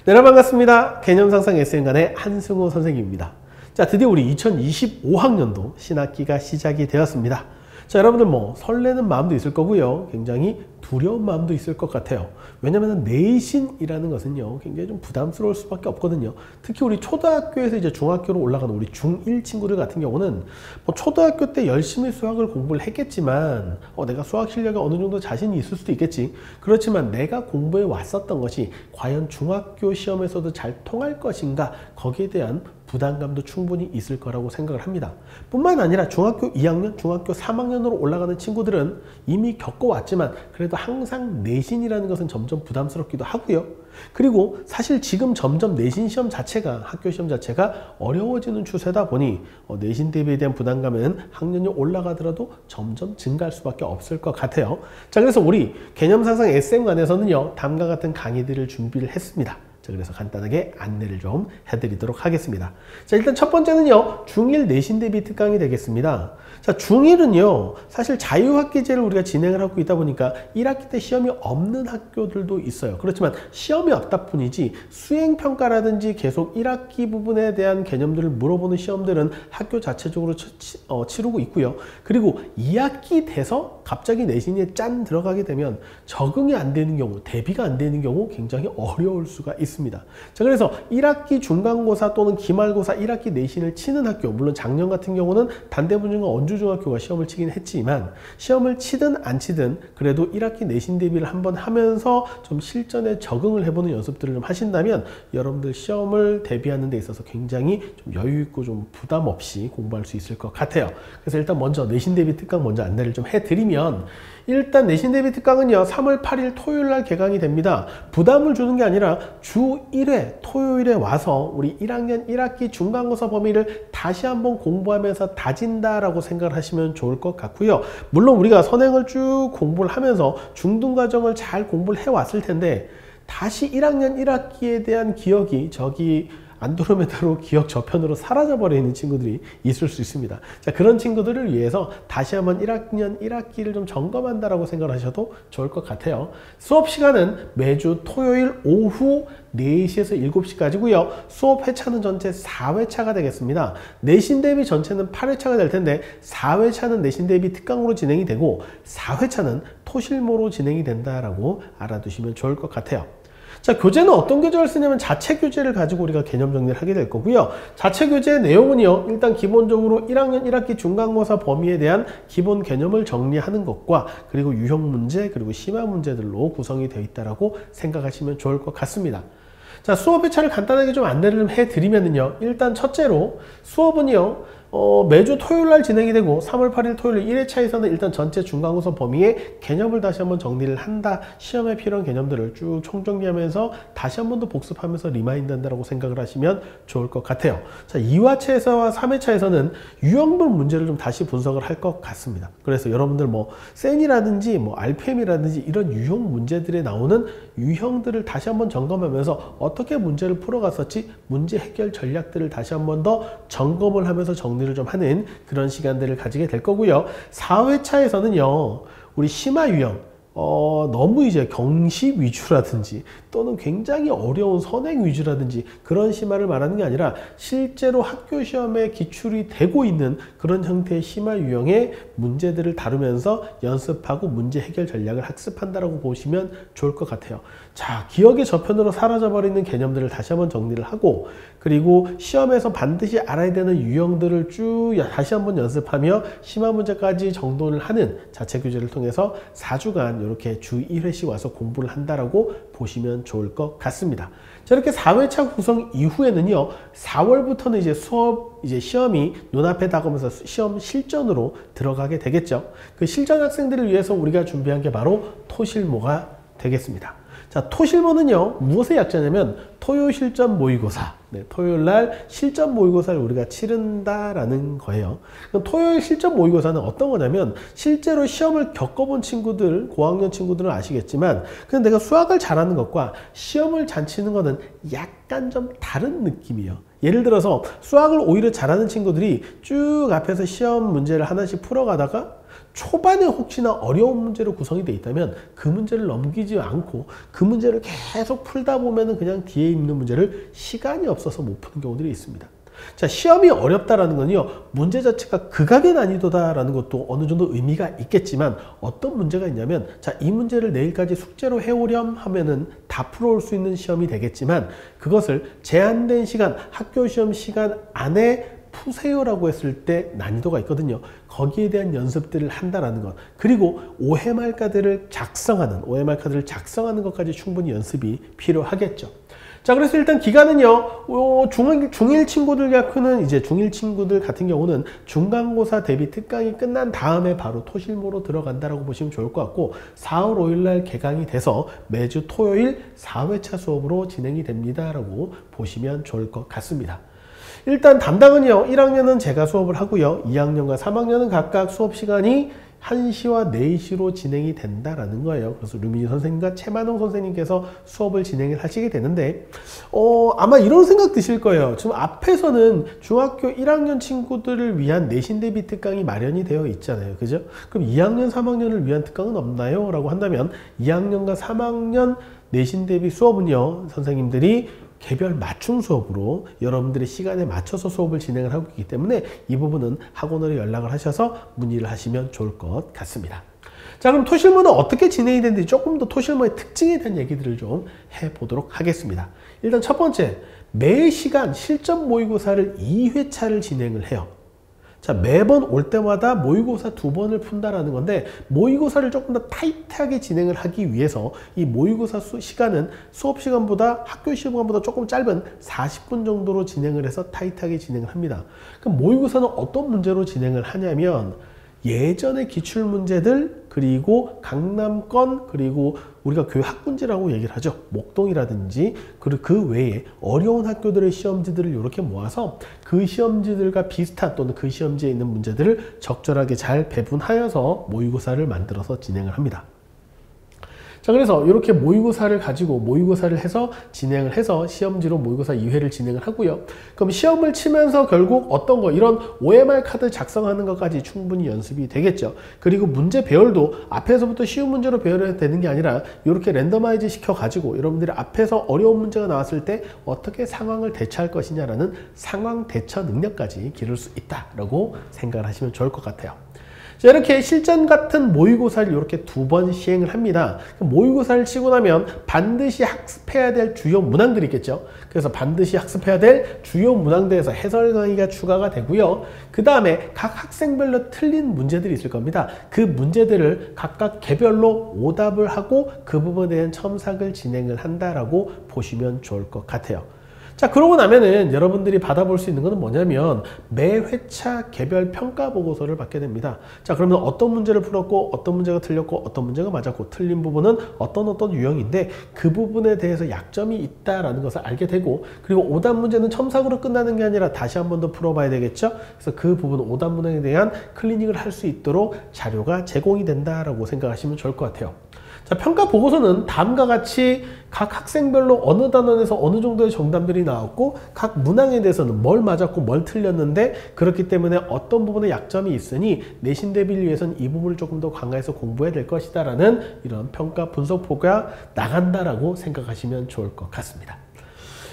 네, 여러분 반갑습니다. 개념상상 SM간의 한승호 선생님입니다. 자, 드디어 우리 2025학년도 신학기가 시작이 되었습니다. 자, 여러분들 뭐 설레는 마음도 있을 거고요. 굉장히 두려운 마음도 있을 것 같아요. 왜냐면 내신이라는 것은요, 굉장히 좀 부담스러울 수밖에 없거든요. 특히 우리 초등학교에서 이제 중학교로 올라가는 우리 중1 친구들 같은 경우는 뭐 초등학교 때 열심히 수학을 공부를 했겠지만 내가 수학 실력에 어느 정도 자신이 있을 수도 있겠지. 그렇지만 내가 공부해 왔었던 것이 과연 중학교 시험에서도 잘 통할 것인가, 거기에 대한 부담감도 충분히 있을 거라고 생각을 합니다. 뿐만 아니라 중학교 2학년, 중학교 3학년으로 올라가는 친구들은 이미 겪어왔지만 그래도 항상 내신이라는 것은 점점 부담스럽기도 하고요. 그리고 사실 지금 점점 내신 시험 자체가, 학교 시험 자체가 어려워지는 추세다 보니 내신 대비에 대한 부담감은 학년이 올라가더라도 점점 증가할 수밖에 없을 것 같아요. 자, 그래서 우리 개념상상 SM관에서는요, 다음과 같은 강의들을 준비를 했습니다. 그래서 간단하게 안내를 좀 해드리도록 하겠습니다. 자, 일단 첫 번째는요, 중1 내신 대비 특강이 되겠습니다. 자, 중1은요, 사실 자유학기제를 우리가 진행을 하고 있다 보니까 1학기 때 시험이 없는 학교들도 있어요. 그렇지만 시험이 없다 뿐이지 수행평가라든지 계속 1학기 부분에 대한 개념들을 물어보는 시험들은 학교 자체적으로 치르고 있고요. 그리고 2학기 돼서 갑자기 내신에 짠 들어가게 되면 적응이 안 되는 경우, 대비가 안 되는 경우 굉장히 어려울 수가 있습니다. 자, 그래서 1학기 중간고사 또는 기말고사 1학기 내신을 치는 학교, 물론 작년 같은 경우는 단대분중과 언주중학교가 시험을 치긴 했지만 시험을 치든 안 치든 그래도 1학기 내신 대비를 한번 하면서 좀 실전에 적응을 해보는 연습들을 좀 하신다면 여러분들 시험을 대비하는 데 있어서 굉장히 좀 여유 있고 좀 부담 없이 공부할 수 있을 것 같아요. 그래서 일단 먼저 내신 대비 특강 먼저 안내를 좀 해드리면, 일단 내신 대비 특강은요, 3월 8일 토요일 날 개강이 됩니다. 부담을 주는 게 아니라 주 1회 토요일에 와서 우리 1학년 1학기 중간고사 범위를 다시 한번 공부하면서 다진다라고 생각을 하시면 좋을 것 같고요. 물론 우리가 선행을 쭉 공부를 하면서 중등과정을 잘 공부를 해왔을 텐데 다시 1학년 1학기에 대한 기억이 저기 안드로메다로 기억 저편으로 사라져버리는 친구들이 있을 수 있습니다. 자, 그런 친구들을 위해서 다시 한번 1학년 1학기를 좀 점검한다라고 생각을 하셔도 좋을 것 같아요. 수업 시간은 매주 토요일 오후 4시에서 7시까지고요. 수업 회차는 전체 4회차가 되겠습니다. 내신 대비 전체는 8회차가 될 텐데 4회차는 내신 대비 특강으로 진행이 되고 4회차는 토실모로 진행이 된다라고 알아두시면 좋을 것 같아요. 자, 교재는 어떤 교재를 쓰냐면 자체 교재를 가지고 우리가 개념 정리를 하게 될 거고요. 자체 교재의 내용은요, 일단 기본적으로 1학년 1학기 중간고사 범위에 대한 기본 개념을 정리하는 것과 그리고 유형 문제 그리고 심화 문제들로 구성이 되어 있다라고 생각하시면 좋을 것 같습니다. 자, 수업 회차를 간단하게 좀 안내를 해드리면요, 일단 첫째로 수업은요, 매주 토요일 날 진행이 되고 3월 8일 토요일 1회차에서는 일단 전체 중간고사 범위의 개념을 다시 한번 정리를 한다. 시험에 필요한 개념들을 쭉 총정리하면서 다시 한 번 더 복습하면서 리마인드 한다라고 생각을 하시면 좋을 것 같아요. 자, 2화차에서와 3회차에서는 유형별 문제를 좀 다시 분석을 할 것 같습니다. 그래서 여러분들 뭐 센이라든지 뭐 RPM이라든지 이런 유형 문제들에 나오는 유형들을 다시 한번 점검하면서 어떻게 문제를 풀어갔었지, 문제 해결 전략들을 다시 한번 더 점검을 하면서 정리를 좀 하는 그런 시간들을 가지게 될 거고요. 4회차에서는요, 우리 심화 유형, 너무 이제 경시 위주라든지 또는 굉장히 어려운 선행 위주라든지 그런 심화를 말하는 게 아니라 실제로 학교 시험에 기출이 되고 있는 그런 형태의 심화 유형의 문제들을 다루면서 연습하고 문제 해결 전략을 학습한다라고 보시면 좋을 것 같아요. 자, 기억의 저편으로 사라져버리는 개념들을 다시 한번 정리를 하고, 그리고 시험에서 반드시 알아야 되는 유형들을 쭉 다시 한번 연습하며 심화 문제까지 정돈을 하는 자체 교재를 통해서 4주간 이렇게 주 1회씩 와서 공부를 한다라고 보시면 좋을 것 같습니다. 자, 이렇게 4회차 구성 이후에는요, 4월부터는 이제 시험이 눈앞에 다가오면서 시험 실전으로 들어가게 되겠죠. 그 실전 학생들을 위해서 우리가 준비한 게 바로 토실모가 되겠습니다. 자, 토실모는요, 무엇의 약자냐면 토요 실전 모의고사. 네, 토요일 날 실전 모의고사를 우리가 치른다라는 거예요. 토요일 실전 모의고사는 어떤 거냐면, 실제로 시험을 겪어본 친구들, 고학년 친구들은 아시겠지만, 근데 내가 수학을 잘하는 것과 시험을 잘 치는 거는 약간 좀 다른 느낌이에요. 예를 들어서 수학을 오히려 잘하는 친구들이 쭉 앞에서 시험 문제를 하나씩 풀어가다가 초반에 혹시나 어려운 문제로 구성이 되어 있다면 그 문제를 넘기지 않고 그 문제를 계속 풀다 보면은 그냥 뒤에 있는 문제를 시간이 없어서 못 푸는 경우들이 있습니다. 자, 시험이 어렵다라는 건요, 문제 자체가 극악의 난이도다라는 것도 어느 정도 의미가 있겠지만 어떤 문제가 있냐면, 자, 이 문제를 내일까지 숙제로 해오렴 하면은 다 풀어올 수 있는 시험이 되겠지만 그것을 제한된 시간, 학교 시험 시간 안에 푸세요라고 했을 때 난이도가 있거든요. 거기에 대한 연습들을 한다라는 것, 그리고 OMR 카드를 작성하는 것까지 충분히 연습이 필요하겠죠. 자, 그래서 일단 기간은요, 중1 친구들 같은 경우는 중간고사 대비 특강이 끝난 다음에 바로 토실모로 들어간다라고 보시면 좋을 것 같고, 4월 5일 날 개강이 돼서 매주 토요일 4회차 수업으로 진행이 됩니다라고 보시면 좋을 것 같습니다. 일단 담당은요, 1학년은 제가 수업을 하고요, 2학년과 3학년은 각각 수업 시간이 1시와 4시로 진행이 된다라는 거예요. 그래서 류민희 선생님과 최만홍 선생님께서 수업을 진행을 하시게 되는데, 아마 이런 생각 드실 거예요. 지금 앞에서는 중학교 1학년 친구들을 위한 내신 대비 특강이 마련이 되어 있잖아요. 그죠? 그럼 2학년, 3학년을 위한 특강은 없나요? 라고 한다면 2학년과 3학년 내신 대비 수업은요, 선생님들이 개별 맞춤 수업으로 여러분들의 시간에 맞춰서 수업을 진행을 하고 있기 때문에 이 부분은 학원으로 연락을 하셔서 문의를 하시면 좋을 것 같습니다. 자, 그럼 토실모는 어떻게 진행이 되는지 조금 더 토실모의 특징에 대한 얘기들을 좀 해보도록 하겠습니다. 일단 첫 번째, 매 시간 실전 모의고사를 2회차를 진행을 해요. 자, 매번 올 때마다 모의고사 2번을 푼다라는 건데, 모의고사를 조금 더 타이트하게 진행을 하기 위해서 이 모의고사 시간은 수업 시간보다, 학교 시간보다 조금 짧은 40분 정도로 진행을 해서 타이트하게 진행을 합니다. 그럼 모의고사는 어떤 문제로 진행을 하냐면, 예전의 기출문제들, 그리고 강남권, 그리고 우리가 교회 학군지라고 얘기를 하죠. 목동이라든지, 그리고 그 외에 어려운 학교들의 시험지들을 이렇게 모아서 그 시험지들과 비슷한 또는 그 시험지에 있는 문제들을 적절하게 잘 배분하여서 모의고사를 만들어서 진행을 합니다. 자, 그래서 이렇게 모의고사를 가지고 모의고사를 해서 진행을 해서 시험지로 모의고사 2회를 진행을 하고요. 그럼 시험을 치면서 결국 어떤 거, 이런 OMR 카드 작성하는 것까지 충분히 연습이 되겠죠. 그리고 문제 배열도 앞에서부터 쉬운 문제로 배열해야 되는 게 아니라 이렇게 랜더마이즈 시켜 가지고 여러분들이 앞에서 어려운 문제가 나왔을 때 어떻게 상황을 대처할 것이냐라는 상황 대처 능력까지 기를 수 있다라고 생각을 하시면 좋을 것 같아요. 자, 이렇게 실전 같은 모의고사를 이렇게 2번 시행을 합니다. 모의고사를 치고 나면 반드시 학습해야 될 주요 문항들이 있겠죠. 그래서 반드시 학습해야 될 주요 문항들에서 해설 강의가 추가가 되고요. 그 다음에 각 학생별로 틀린 문제들이 있을 겁니다. 그 문제들을 각각 개별로 오답을 하고 그 부분에 대한 첨삭을 진행을 한다라고 보시면 좋을 것 같아요. 자, 그러고 나면은 여러분들이 받아볼 수 있는 것은 뭐냐면 매 회차 개별 평가 보고서를 받게 됩니다. 자, 그러면 어떤 문제를 풀었고 어떤 문제가 틀렸고 어떤 문제가 맞았고 틀린 부분은 어떤 유형인데 그 부분에 대해서 약점이 있다라는 것을 알게 되고, 그리고 오답 문제는 첨삭으로 끝나는 게 아니라 다시 한 번 더 풀어봐야 되겠죠. 그래서 그 부분 오답 문항에 대한 클리닉을 할 수 있도록 자료가 제공이 된다라고 생각하시면 좋을 것 같아요. 자, 평가 보고서는 다음과 같이 각 학생별로 어느 단원에서 어느 정도의 정답들이 나왔고 각 문항에 대해서는 뭘 맞았고 뭘 틀렸는데, 그렇기 때문에 어떤 부분에 약점이 있으니 내신 대비를 위해서는 이 부분을 조금 더 강화해서 공부해야 될 것이다 라는 이런 평가 분석표가 나간다라고 생각하시면 좋을 것 같습니다.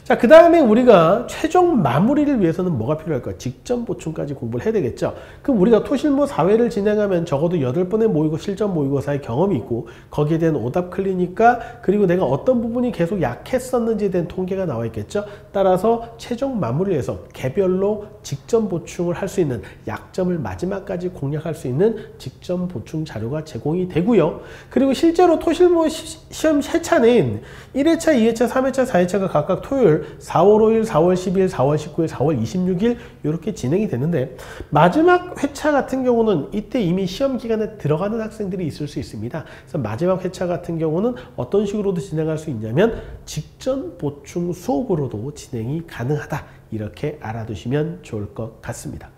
자, 그 다음에 우리가 최종 마무리를 위해서는 뭐가 필요할까? 직전 보충까지 공부를 해야 되겠죠. 그럼 우리가 토실모 4회를 진행하면 적어도 8번의 실전 모의고사의 경험이 있고 거기에 대한 오답 클리닉과 그리고 내가 어떤 부분이 계속 약했었는지에 대한 통계가 나와 있겠죠. 따라서 최종 마무리를 해서 개별로 직전 보충을 할 수 있는, 약점을 마지막까지 공략할 수 있는 직전 보충 자료가 제공이 되고요. 그리고 실제로 토실모 시험 회차는 1회차, 2회차, 3회차, 4회차가 각각 토요일 4월 5일, 4월 10일, 4월 19일, 4월 26일 이렇게 진행이 되는데, 마지막 회차 같은 경우는 이때 이미 시험 기간에 들어가는 학생들이 있을 수 있습니다. 그래서 마지막 회차 같은 경우는 어떤 식으로도 진행할 수 있냐면 직전 보충 수업으로도 진행이 가능하다, 이렇게 알아두시면 좋을 것 같습니다.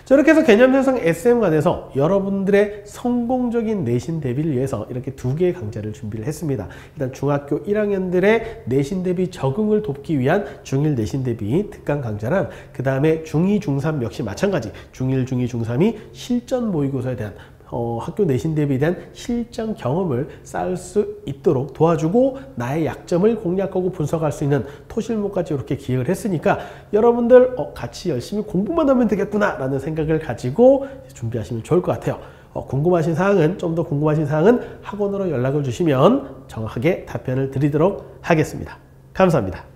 자, 이렇게 해서 개념 형성 SM관에서 여러분들의 성공적인 내신 대비를 위해서 이렇게 2개의 강좌를 준비를 했습니다. 일단 중학교 1학년들의 내신 대비 적응을 돕기 위한 중1 내신 대비 특강 강좌랑, 그 다음에 중2, 중3 역시 마찬가지 중1, 중2, 중3이 실전 모의고사에 대한 학교 내신 대비에 대한 실전 경험을 쌓을 수 있도록 도와주고 나의 약점을 공략하고 분석할 수 있는 토실목까지 이렇게 기획을 했으니까 여러분들 같이 열심히 공부만 하면 되겠구나 라는 생각을 가지고 준비하시면 좋을 것 같아요. 궁금하신 사항은 좀 더 궁금하신 사항은 학원으로 연락을 주시면 정확하게 답변을 드리도록 하겠습니다. 감사합니다.